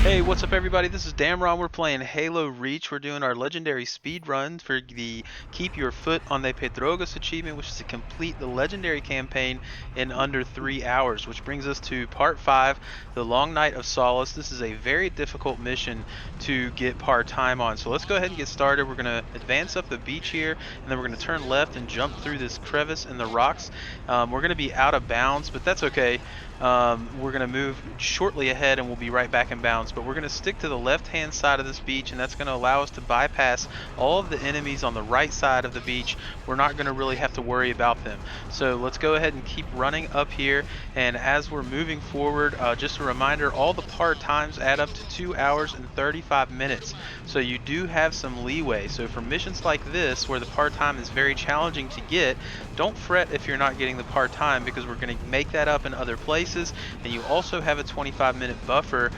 Hey, what's up everybody? This is Damron. We're playing Halo Reach. We're doing our legendary speed run for the Keep Your Foot on the Pedrogas Achievement, which is to complete the legendary campaign in under 3 hours, which brings us to part 5, the long Night of Solace. This is a very difficult mission to get par time on. So let's go ahead and get started. We're going to advance up the beach here, and then we're going to turn left and jump through this crevice in the rocks. We're going to be out of bounds, but that's okay. We're going to move shortly ahead and we'll be right back in bounds, but we're going to stick to the left hand side of this beach, and that's going to allow us to bypass all of the enemies on the right side of the beach. We're not going to really have to worry about them. So let's go ahead and keep running up here, and as we're moving forward, just a reminder, all the par times add up to 2 hours and 35 minutes, so you do have some leeway. So for missions like this where the par time is very challenging to get, don't fret if you're not getting the par time, because we're going to make that up in other places, and you also have a 25-minute buffer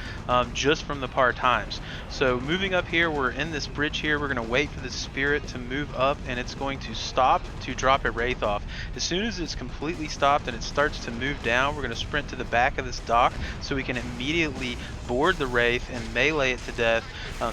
just from the par times. So moving up here, we're in this bridge here. We're going to wait for the spirit to move up, and it's going to stop to drop a wraith off. As soon as it's completely stopped and it starts to move down, we're going to sprint to the back of this dock so we can immediately board the wraith and melee it to death.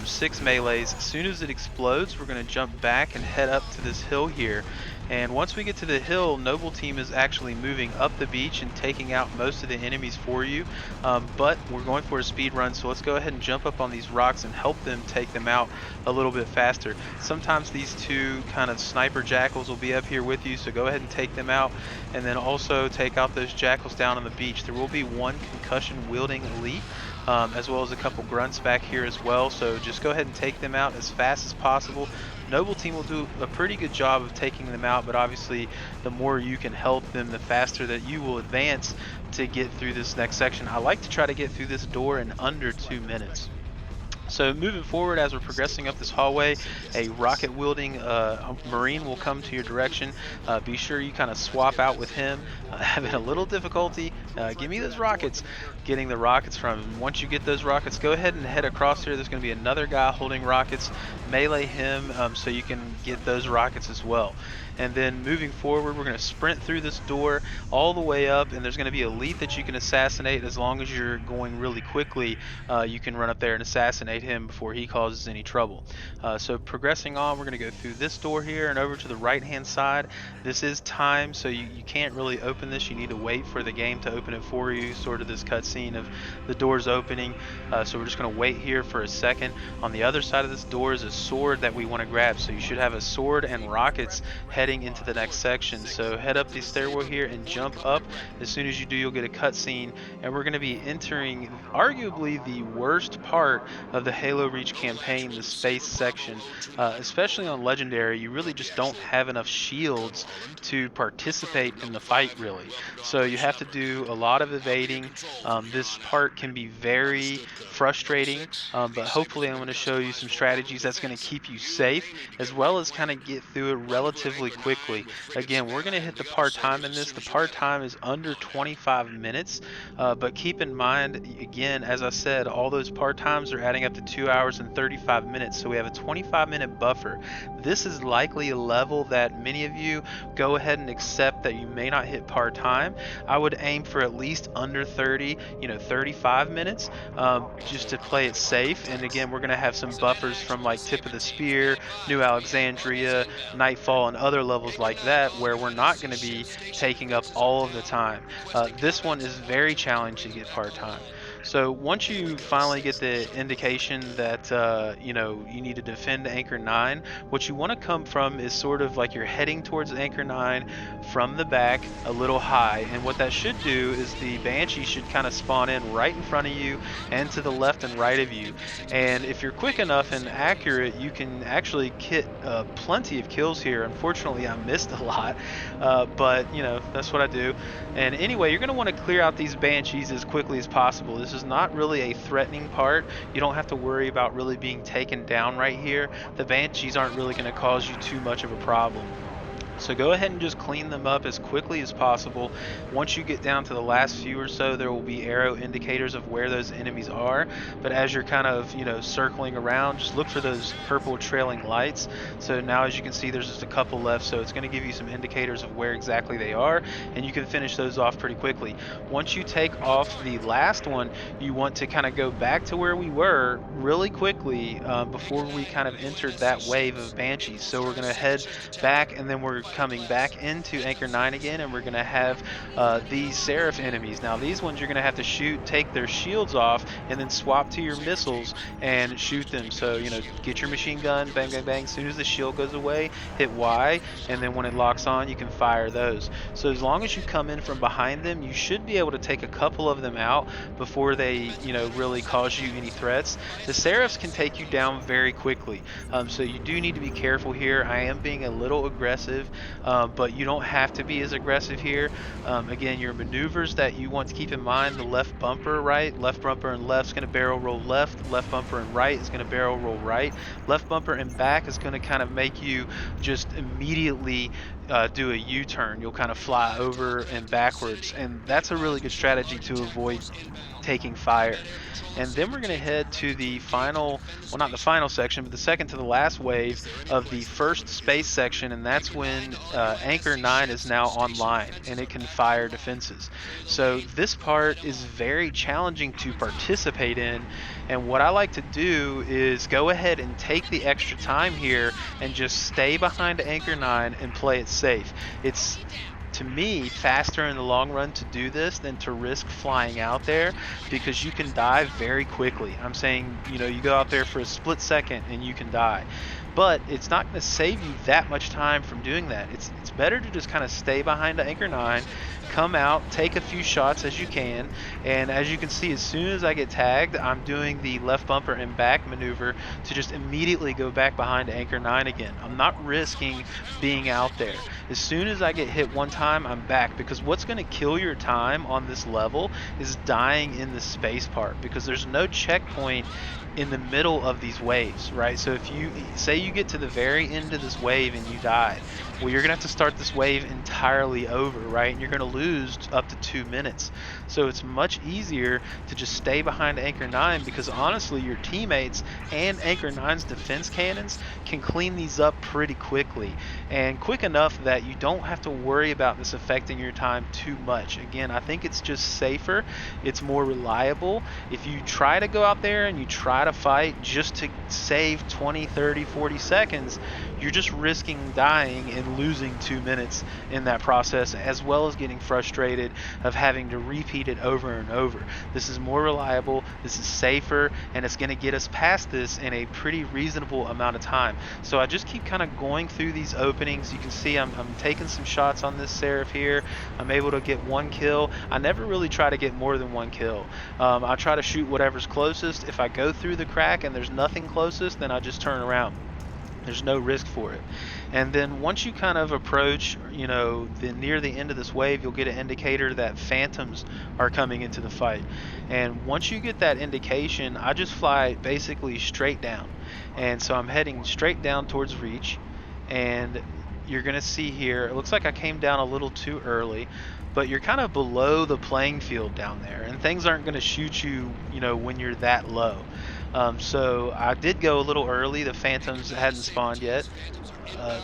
6 melees. As soon as it explodes, we're going to jump back and head up to this hill here. And once we get to the hill, Noble Team is actually moving up the beach and taking out most of the enemies for you. But we're going for a speed run, so let's go ahead and jump up on these rocks and help them take them out a little bit faster. Sometimes these two kind of sniper jackals will be up here with you, so go ahead and take them out, and then also take out those jackals down on the beach. There will be one concussion wielding elite, as well as a couple grunts back here as well, so just go ahead and take them out as fast as possible. Noble Team will do a pretty good job of taking them out, but obviously the more you can help them, the faster that you will advance to get through this next section. I like to try to get through this door in under 2 minutes. So moving forward, as we're progressing up this hallway, a rocket wielding Marine will come to your direction. Be sure you kind of swap out with him. Having a little difficulty, give me those rockets, getting the rockets from him. Once you get those rockets, go ahead and head across here. There's going to be another guy holding rockets. Melee him so you can get those rockets as well. And then moving forward, we're going to sprint through this door all the way up, and there's going to be elite that you can assassinate. As long as you're going really quickly, you can run up there and assassinate him before he causes any trouble. So progressing on, we're going to go through this door here and over to the right hand side. This is timed, so you can't really open this. You need to wait for the game to open it for you, sort of this cutscene of the doors opening. So we're just going to wait here for a second. On the other side of this door is a sword that we want to grab, so you should have a sword and rockets heading into the next section. So head up the stairwell here and jump up. As soon as you do, you'll get a cutscene, and we're going to be entering arguably the worst part of the Halo Reach campaign, the space section. Especially on Legendary, you really just don't have enough shields to participate in the fight, really. So you have to do a lot of evading. This part can be very frustrating, but hopefully I'm going to show you some strategies that's going to keep you safe, as well as kind of get through it relatively quickly. Again, we're going to hit the par time in this. The par time is under 25 minutes, but keep in mind, again, as I said, all those par times are adding up to 2 hours and 35 minutes, so we have a 25-minute buffer. This is likely a level that many of you go ahead and accept that you may not hit par time. I would aim for at least under 30, 35 minutes, just to play it safe. And again, we're going to have some buffers from like Tip of the Spear, New Alexandria, Nightfall, and other levels like that, where we're not going to be taking up all of the time. This one is very challenging to get par time. So once you finally get the indication that you need to defend Anchor 9, what you want to come from is sort of like you're heading towards Anchor 9 from the back a little high, and what that should do is the Banshee should kind of spawn in right in front of you and to the left and right of you. And if you're quick enough and accurate, you can actually get plenty of kills here. Unfortunately, I missed a lot, but that's what I do. And anyway, you're going to want to clear out these Banshees as quickly as possible. This is not really a threatening part. You don't have to worry about really being taken down right here. The Banshees aren't really going to cause you too much of a problem. So go ahead and just clean them up as quickly as possible. Once you get down to the last few or so, there will be arrow indicators of where those enemies are. But as you're kind of, circling around, just look for those purple trailing lights. So now as you can see, there's just a couple left, so it's going to give you some indicators of where exactly they are, and you can finish those off pretty quickly. Once you take off the last one, you want to kind of go back to where we were really quickly before we kind of entered that wave of banshees. So we're going to head back, and then we're coming back into Anchor 9 again, and we're going to have these Seraph enemies. Now these ones you're going to have to shoot, take their shields off, and then swap to your missiles and shoot them. So, get your machine gun, bang, bang, bang. As soon as the shield goes away, hit Y, and then when it locks on, you can fire those. So as long as you come in from behind them, you should be able to take a couple of them out before they, really cause you any threats. The Seraphs can take you down very quickly, so you do need to be careful here. I am being a little aggressive, but you don't have to be as aggressive here. Again, your maneuvers that you want to keep in mind: the left bumper, right, left bumper and left is going to barrel roll left, left bumper and right is going to barrel roll right, left bumper and back is going to kind of make you just immediately do a U-turn. You'll kind of fly over and backwards, and that's a really good strategy to avoid taking fire. And then we're going to head to the final, well, not the final section, but the second to the last wave of the first space section, and that's when Anchor 9 is now online and it can fire defenses. So this part is very challenging to participate in, and what I like to do is go ahead and take the extra time here and just stay behind Anchor 9 and play it safe. It's, to me, faster in the long run to do this than to risk flying out there, because you can die very quickly. I'm saying, you go out there for a split second and you can die. But it's not going to save you that much time from doing that. It's better to just kind of stay behind Anchor 9, come out, take a few shots as you can, and as you can see, as soon as I get tagged, I'm doing the left bumper and back maneuver to just immediately go back behind Anchor 9 again. I'm not risking being out there. As soon as I get hit one time, I'm back, because what's going to kill your time on this level is dying in the space part, because there's no checkpoint in the middle of these waves, right? So if you say you get to the very end of this wave and you die, well, you're gonna have to start this wave entirely over, right? And you're gonna lose up to 2 minutes. So it's much easier to just stay behind Anchor 9, because honestly, your teammates and Anchor 9's defense cannons can clean these up pretty quickly, and quick enough that you don't have to worry about this affecting your time too much. Again, I think it's just safer, it's more reliable. If you try to go out there and you try to fight just to save 20, 30, 40 seconds, you're just risking dying and losing 2 minutes in that process, as well as getting frustrated of having to repeat it over and over. This is more reliable, this is safer, and it's going to get us past this in a pretty reasonable amount of time. So I just keep kind of going through these openings. You can see I'm taking some shots on this Seraph here. I'm able to get 1 kill. I never really try to get more than 1 kill. I try to shoot whatever's closest. If I go through the crack and there's nothing closest, then I just turn around. There's no risk for it. And then once you kind of approach, near the end of this wave, you'll get an indicator that phantoms are coming into the fight. And once you get that indication, I just fly basically straight down. And so I'm heading straight down towards Reach, and you're going to see here, it looks like I came down a little too early, but you're kind of below the playing field down there, and things aren't going to shoot you, when you're that low. So I did go a little early. The phantoms hadn't spawned yet.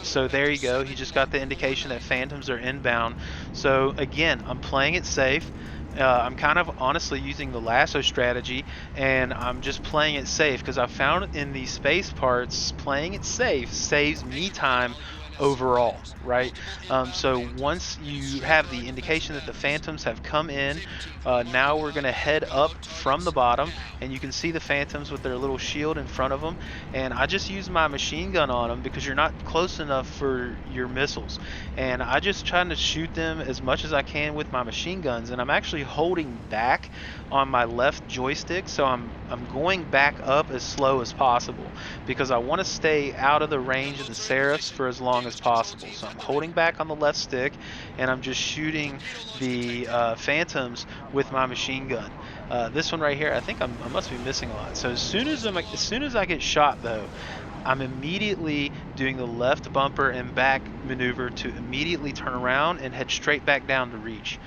So there you go. He just got the indication that phantoms are inbound. So again, I'm playing it safe. I'm kind of honestly using the lasso strategy, and I'm just playing it safe, because I found in these space parts, playing it safe saves me time overall, right? So once you have the indication that the phantoms have come in, now we're going to head up from the bottom, and you can see the phantoms with their little shield in front of them, and I just use my machine gun on them because you're not close enough for your missiles, and I just try to shoot them as much as I can with my machine guns, and I'm actually holding back on my left joystick, so I'm going back up as slow as possible, because I want to stay out of the range of the Seraphs for as long as possible. So I'm holding back on the left stick, and I'm just shooting the phantoms with my machine gun. This one right here, I think I must be missing a lot. So as soon as I get shot though, I'm immediately doing the left bumper and back maneuver to immediately turn around and head straight back down to reach,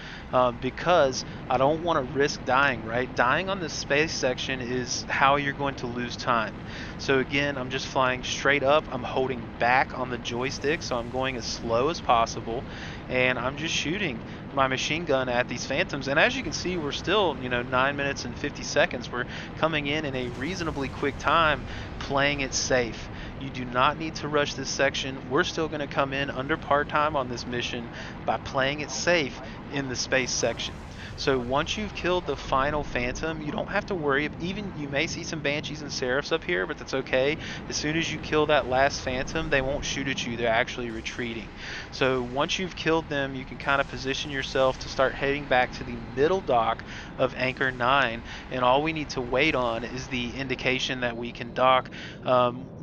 because I don't want to risk dying, right? Dying on this space section is how you're going to lose time. So again, I'm just flying straight up. I'm holding back on the joystick, so I'm going as slow as possible, and I'm just shooting my machine gun at these phantoms. And as you can see, we're still 9 minutes and 50 seconds. We're coming in a reasonably quick time, playing it safe. You do not need to rush this section. We're still going to come in under part time on this mission by playing it safe in the space section. So once you've killed the final phantom, you don't have to worry. Even you may see some banshees and seraphs up here, but that's okay. As soon as you kill that last phantom, they won't shoot at you. They're actually retreating. So once you've killed them, you can kind of position yourself to start heading back to the middle dock of Anchor 9, and all we need to wait on is the indication that we can dock,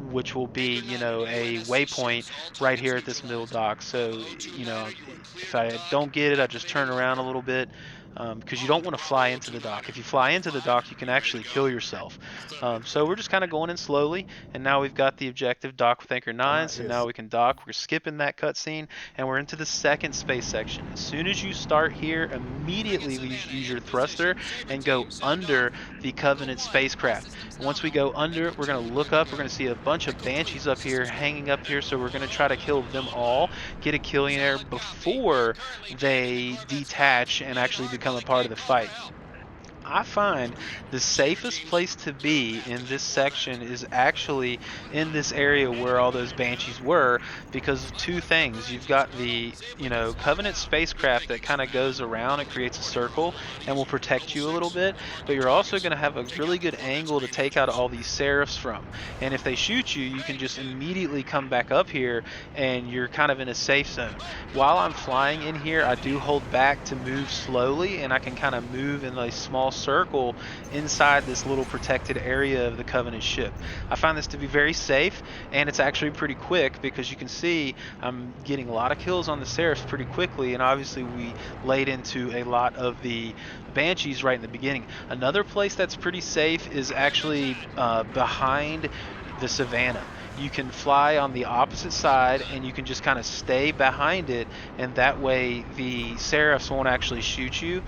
which will be a waypoint right here at this middle dock. So if I don't get it, I just turn around a little bit, because you don't want to fly into the dock. If you fly into the dock, you can actually kill yourself. So we're just kind of going in slowly, and now we've got the objective dock with Anchor 9, so now we can dock. We're skipping that cutscene, and we're into the second space section. As soon as you start here, immediately use your thruster and go under the Covenant spacecraft. And once we go under, we're going to look up. We're going to see a bunch of banshees up here, hanging up here, so we're going to try to kill them all, get a kill in there before they detach and actually become a part of the fight. I find the safest place to be in this section is actually in this area where all those banshees were, because of two things. You've got the Covenant spacecraft that kind of goes around and creates a circle and will protect you a little bit, but you're also going to have a really good angle to take out all these seraphs from. And if they shoot you, you can just immediately come back up here and you're kind of in a safe zone. While I'm flying in here, I do hold back to move slowly, and I can kind of move in a small circle inside this little protected area of the Covenant ship. I find this to be very safe, and it's actually pretty quick, because you can see I'm getting a lot of kills on the seraphs pretty quickly, and obviously we laid into a lot of the banshees right in the beginning. Another place that's pretty safe is actually behind the savannah. You can fly on the opposite side, and you can just kind of stay behind it, and that way the seraphs won't actually shoot you.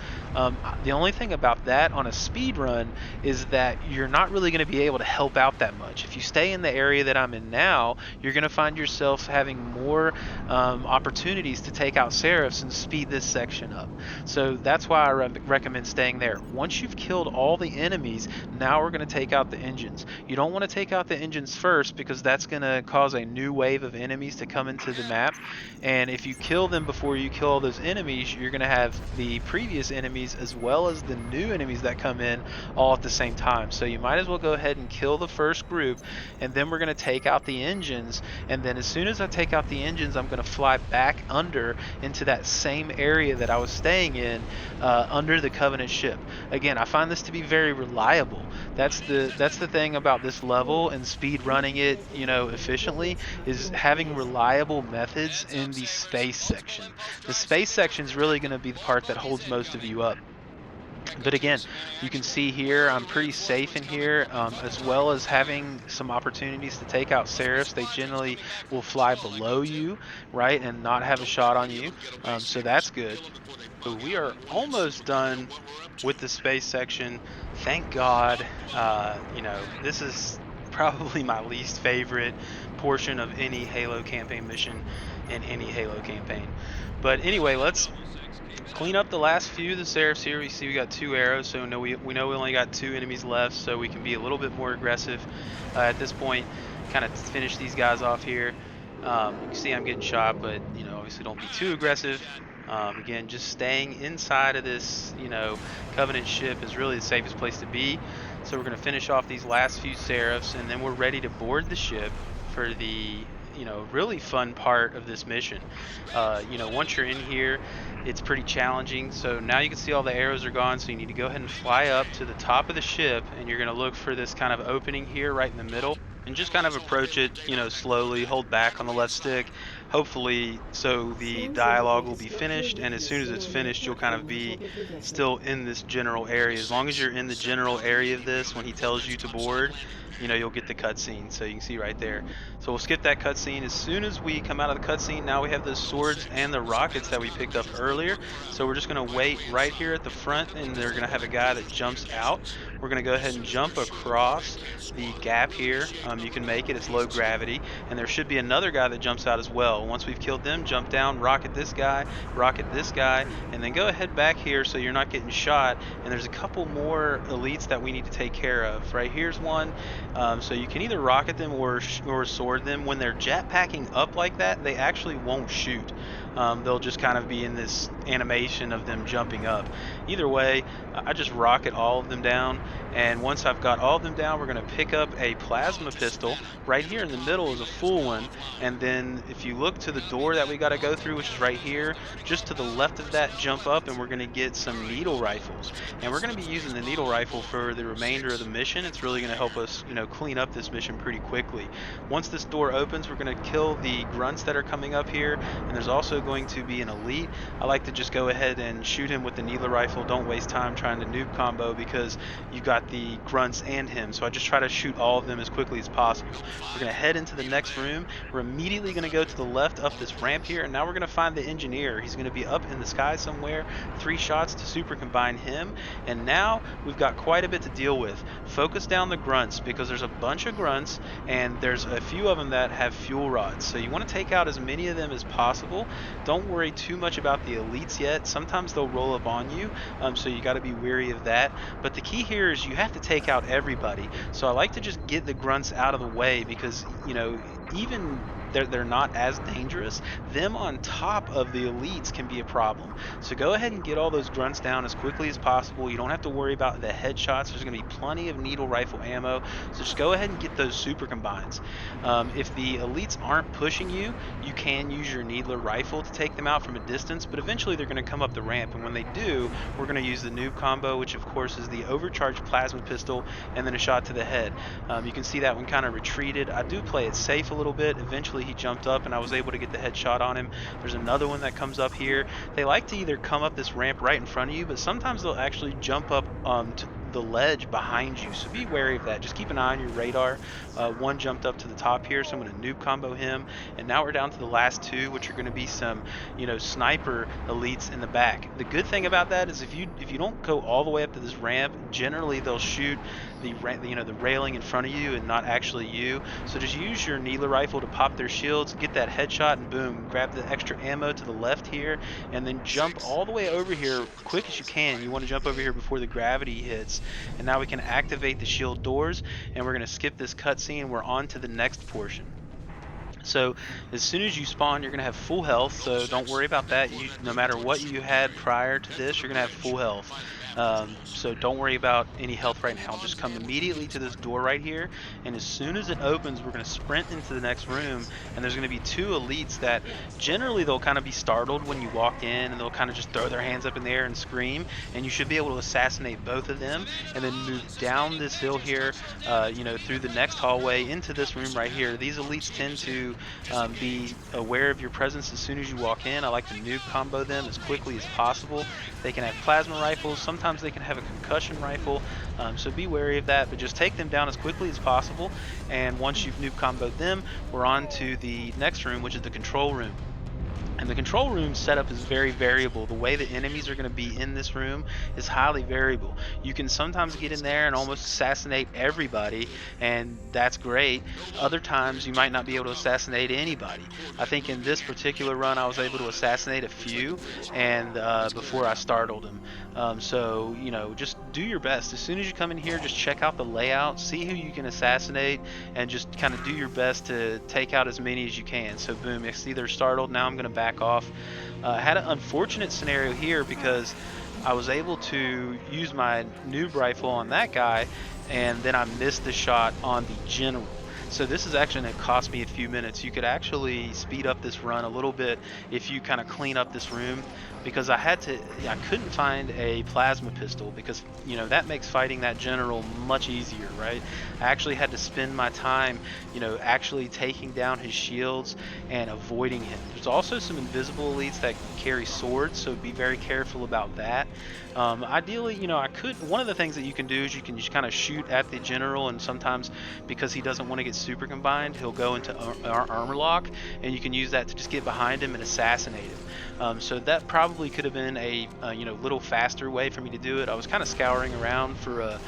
The only thing about that on a speed run is that you're not really going to be able to help out that much. If you stay in the area that I'm in now, you're going to find yourself having more opportunities to take out seraphs and speed this section up. So that's why I recommend staying there. Once you've killed all the enemies, now we're going to take out the engines. You don't want to take out the engines first, because that's going to cause a new wave of enemies to come into the map, and if you kill them before you kill all those enemies, you're going to have the previous enemies as well as the new enemies that come in all at the same time. So you might as well go ahead and kill the first group, and then we're going to take out the engines, and then as soon as I take out the engines, I'm going to fly back under into that same area that I was staying in, under the Covenant ship. Again, I find this to be very reliable. That's the thing about this level and speed running it efficiently, is having reliable methods in the space section. The space section is really going to be the part that holds most of you up. But again, you can see here I'm pretty safe in here, as well as having some opportunities to take out seraphs. They generally will fly below you, right, and not have a shot on you, so that's good. So we are almost done with the space section. Thank God. This is probably my least favorite portion of any Halo campaign mission in any Halo campaign. But anyway, let's clean up the last few of the seraphs here. We see we got 2 arrows, so we know we only got 2 enemies left, so we can be a little bit more aggressive at this point. Kind of finish these guys off here. You can see I'm getting shot, but obviously don't be too aggressive. Again, just staying inside of this Covenant ship is really the safest place to be. So we're going to finish off these last few seraphs, and then we're ready to board the ship for the really fun part of this mission. Once you're in here, it's pretty challenging. So now you can see all the arrows are gone, so you need to go ahead and fly up to the top of the ship, and you're going to look for this kind of opening here right in the middle, and just kind of approach it slowly, hold back on the left stick. hopefully, so the dialogue will be finished, and as soon as it's finished, you'll kind of be still in this general area. As long as you're in the general area of this when he tells you to board, you know, you'll get the cutscene. So you can see right there. So we'll skip that cutscene. As soon as we come out of the cutscene, now we have the swords and the rockets that we picked up earlier. So we're just going to wait right here at the front, and they're going to have a guy that jumps out. We're going to go ahead and jump across the gap here. You can make it. It's low gravity. And there should be another guy that jumps out as well. Once we've killed them, jump down, rocket this guy, and then go ahead back here so you're not getting shot. And there's a couple more elites that we need to take care of. Right here's one. So you can either rocket them or sword them. When they're jetpacking up like that, they actually won't shoot. They'll just kind of be in this animation of them jumping up. Either way, I just rocket all of them down, and once I've got all of them down, we're going to pick up a plasma pistol. Right here in the middle is a full one, and then if you look to the door that we got to go through, which is right here, just to the left of that, jump up, and we're going to get some needle rifles. And we're going to be using the needle rifle for the remainder of the mission. It's really going to help us, you know, clean up this mission pretty quickly. Once this door opens, we're going to kill the grunts that are coming up here, and there's also going to be an elite. I like to just go ahead and shoot him with the needler rifle. Don't waste time trying to noob combo because you got the grunts and him. So I just try to shoot all of them as quickly as possible. We're going to head into the next room. We're immediately going to go to the left up this ramp here, and now we're going to find the engineer. He's going to be up in the sky somewhere. 3 shots to super combine him, and now we've got quite a bit to deal with. Focus down the grunts because there's a bunch of grunts, and there's a few of them that have fuel rods. So you want to take out as many of them as possible. Don't worry too much about the elites yet. Sometimes they'll roll up on you, so you got to be wary of that. But the key here is you have to take out everybody. So I like to just get the grunts out of the way because, you know, even they're not as dangerous. Them on top of the elites can be a problem. So go ahead and get all those grunts down as quickly as possible. You don't have to worry about the headshots. There's going to be plenty of needle rifle ammo. So just go ahead and get those super combines. If the elites aren't pushing you, you can use your needler rifle to take them out from a distance, but eventually they're going to come up the ramp, and when they do, we're going to use the noob combo, which of course is the overcharged plasma pistol and then a shot to the head. You can see that one kind of retreated. I do play it safe a little bit. Eventually he jumped up and I was able to get the headshot on him. There's another one that comes up here. They like to either come up this ramp right in front of you, but sometimes they'll actually jump up to the ledge behind you, so be wary of that. Just keep an eye on your radar. One jumped up to the top here, so I'm going to noob combo him, and now we're down to the last 2, which are going to be some, you know, sniper elites in the back. The good thing about that is if you don't go all the way up to this ramp, generally they'll shoot the railing in front of you and not actually you. So just use your needler rifle to pop their shields, get that headshot, and boom, grab the extra ammo to the left here, and then jump all the way over here quick as you can. You want to jump over here before the gravity hits. And now we can activate the shield doors, and we're going to skip this cutscene. We're on to the next portion. So as soon as you spawn, you're going to have full health, so don't worry about that. No matter what you had prior to this, you're going to have full health. So don't worry about any health right now. Just come immediately to this door right here, and as soon as it opens, we're going to sprint into the next room, and there's going to be 2 elites that generally they'll kind of be startled when you walk in, and they'll kind of just throw their hands up in the air and scream, and you should be able to assassinate both of them, and then move down this hill here, through the next hallway into this room right here. These elites tend to be aware of your presence as soon as you walk in. I like to noob combo them as quickly as possible. They can have plasma rifles. Sometimes they can have a concussion rifle, so be wary of that, but just take them down as quickly as possible. And once you've noob comboed them, we're on to the next room, which is the control room. And the control room setup is very variable. The way the enemies are going to be in this room is highly variable. You can sometimes get in there and almost assassinate everybody, and that's great. Other times you might not be able to assassinate anybody. I think in this particular run I was able to assassinate a few, and before I startled them. So, you know, just do your best. As soon as you come in here, just check out the layout, see who you can assassinate, and just kind of do your best to take out as many as you can. So boom, it's either startled. Now I'm going to back off. I had an unfortunate scenario here because I was able to use my noob rifle on that guy, and then I missed the shot on the general. So this is actually going to cost me a few minutes. You could actually speed up this run a little bit if you kind of clean up this room, because I couldn't find a plasma pistol, because that makes fighting that general much easier, right? I actually had to spend my time actually taking down his shields and avoiding him. There's also some invisible elites that carry swords, so be very careful about that. Ideally, one of the things that you can do is you can just kind of shoot at the general, and sometimes because he doesn't want to get super combined, he'll go into armor lock, and you can use that to just get behind him and assassinate him. So that probably could have been a little faster way for me to do it. I was kind of scouring around for a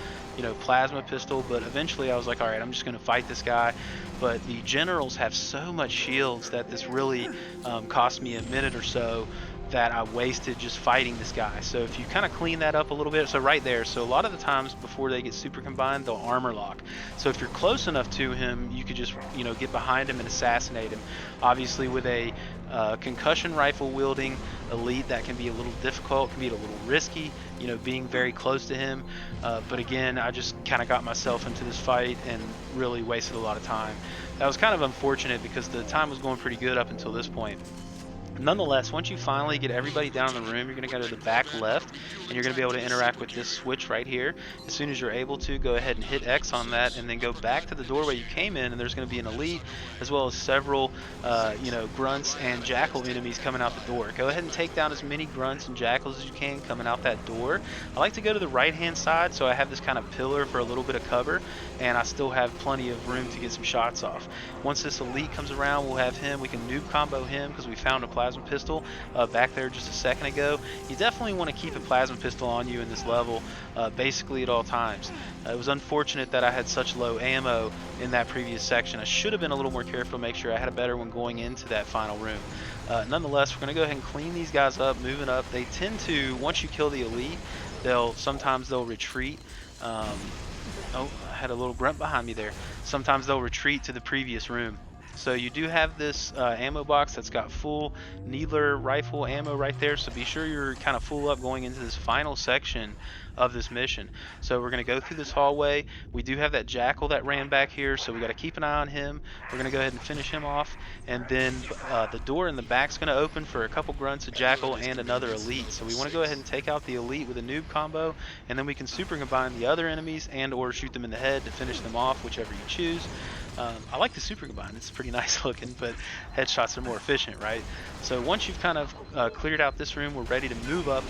plasma pistol, but eventually I was like, all right, I'm just going to fight this guy. But the generals have so much shields that this really cost me a minute or so that I wasted just fighting this guy. So if you kind of clean that up a little bit, so right there, so a lot of the times before they get super combined, they'll armor lock. So if you're close enough to him, you could just get behind him and assassinate him. Obviously with a concussion rifle wielding elite, that can be a little difficult, can be a little risky, being very close to him. But again, I just kind of got myself into this fight and really wasted a lot of time. That was kind of unfortunate because the time was going pretty good up until this point. Nonetheless, once you finally get everybody down in the room, you're going to go to the back left, and you're going to be able to interact with this switch right here. As soon as you're able to, go ahead and hit X on that, and then go back to the doorway you came in, and there's going to be an elite, as well as several, grunts and jackal enemies coming out the door. Go ahead and take down as many grunts and jackals as you can coming out that door. I like to go to the right-hand side, so I have this kind of pillar for a little bit of cover, and I still have plenty of room to get some shots off. Once this elite comes around, we'll have him. We can noob combo him because we found a plasma pistol back there just a second ago. You definitely want to keep a plasma pistol on you in this level basically at all times. It was unfortunate that I had such low ammo in that previous section. I should have been a little more careful to make sure I had a better one going into that final room. Nonetheless, we're going to go ahead and clean these guys up, moving up. They tend to, once you kill the elite, sometimes they'll retreat. Oh, I had a little grunt behind me there. Sometimes they'll retreat to the previous room. So you do have this ammo box that's got full needler rifle ammo right there, so be sure you're kind of full up going into this final section of this mission. So we're going to go through this hallway. We do have that jackal that ran back here, so we got to keep an eye on him. We're going to go ahead and finish him off, and then the door in the back's going to open for a couple grunts, a jackal, and another elite. So we want to go ahead and take out the elite with a noob combo, and then we can super combine the other enemies and or shoot them in the head to finish them off, whichever you choose. I like the super combine, it's pretty nice looking, but headshots are more efficient, right? So once you've kind of cleared out this room, we're ready to move up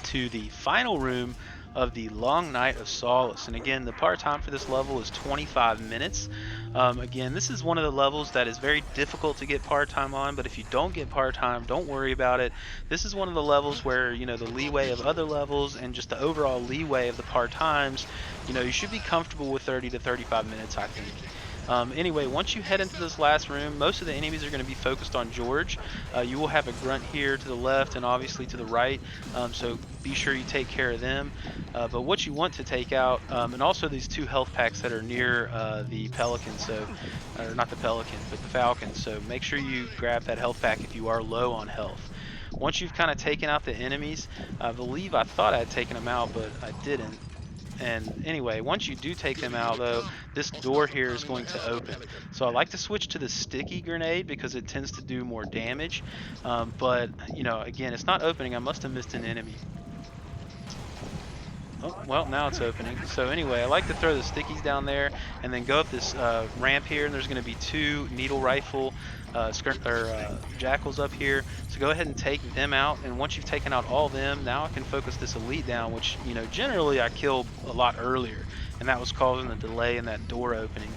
to the final room of the long Night of Solace. And again, the part time for this level is 25 minutes. Again, this is one of the levels that is very difficult to get part time on, but if you don't get part time, don't worry about it. This is one of the levels where, the leeway of other levels and just the overall leeway of the part times, you should be comfortable with 30 to 35 minutes, I think. Anyway, once you head into this last room, most of the enemies are going to be focused on George. You will have a grunt here to the left and obviously to the right, so be sure you take care of them. But what you want to take out, and also these two health packs that are near the Pelican, or not the Pelican, but the Falcon, so make sure you grab that health pack if you are low on health. Once you've kind of taken out the enemies, I thought I had taken them out, but I didn't. And anyway, once you do take them out though, this door here is going to open. So I like to switch to the sticky grenade because it tends to do more damage. But again, it's not opening. I must have missed an enemy. Oh, well, now it's opening. So anyway, I like to throw the stickies down there and then go up this ramp here, and there's going to be two needle rifle jackals up here. So go ahead and take them out, and once you've taken out all of them, now I can focus this elite down, which generally I kill a lot earlier, and that was causing the delay in that door opening.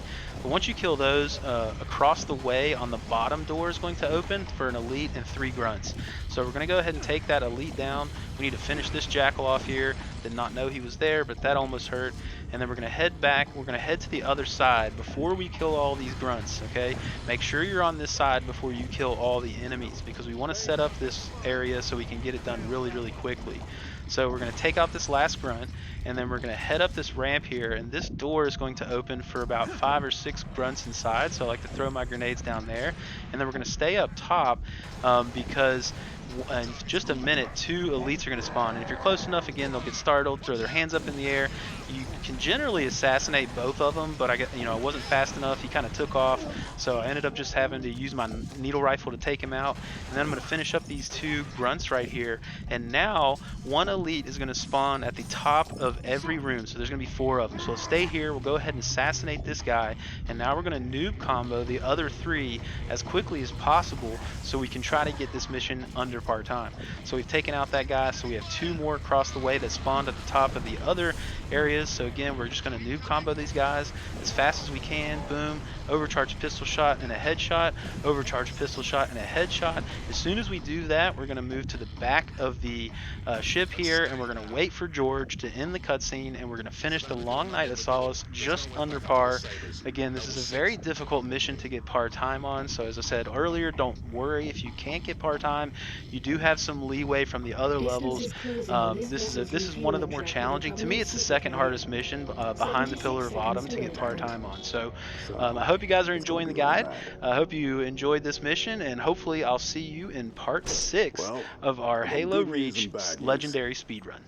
But once you kill those, across the way on the bottom door is going to open for an elite and 3 grunts. So we're going to go ahead and take that elite down. We need to finish this jackal off here. Did not know he was there, but that almost hurt. And then we're going to head back. We're going to head to the other side before we kill all these grunts, okay? Make sure you're on this side before you kill all the enemies, because we want to set up this area so we can get it done really, really quickly. So we're going to take out this last grunt, and then we're going to head up this ramp here, and this door is going to open for about 5 or 6 grunts inside, so I like to throw my grenades down there. And then we're going to stay up top because in just a minute, 2 elites are going to spawn. And if you're close enough, again, they'll get startled, throw their hands up in the air. You can generally assassinate both of them, but I wasn't fast enough. He kind of took off, so I ended up just having to use my needle rifle to take him out. And then I'm going to finish up these 2 grunts right here. And now 1 elite is going to spawn at the top of every room. So there's going to be 4 of them. So let's stay here. We'll go ahead and assassinate this guy. And now we're going to noob combo the other 3 as quickly as possible so we can try to get this mission under par time. So we've taken out that guy. So we have 2 more across the way that spawned at the top of the other areas. So again, we're just going to noob combo these guys as fast as we can. Boom. Overcharged pistol shot and a headshot. Overcharged pistol shot and a headshot. As soon as we do that, we're going to move to the back of the ship here, and we're going to wait for George to end the cutscene, and we're going to finish the long Night of Solace just under par. Again, this is a very difficult mission to get par time on, so as I said earlier, don't worry if you can't get par time. You do have some leeway from the other levels. This is one of the more challenging. To me, it's the second hardest mission behind the Pillar of Autumn to get par time on. So I hope you guys are enjoying the guide. I hope you enjoyed this mission, and hopefully I'll see you in part 6 of our Halo Reach legendary speedrun.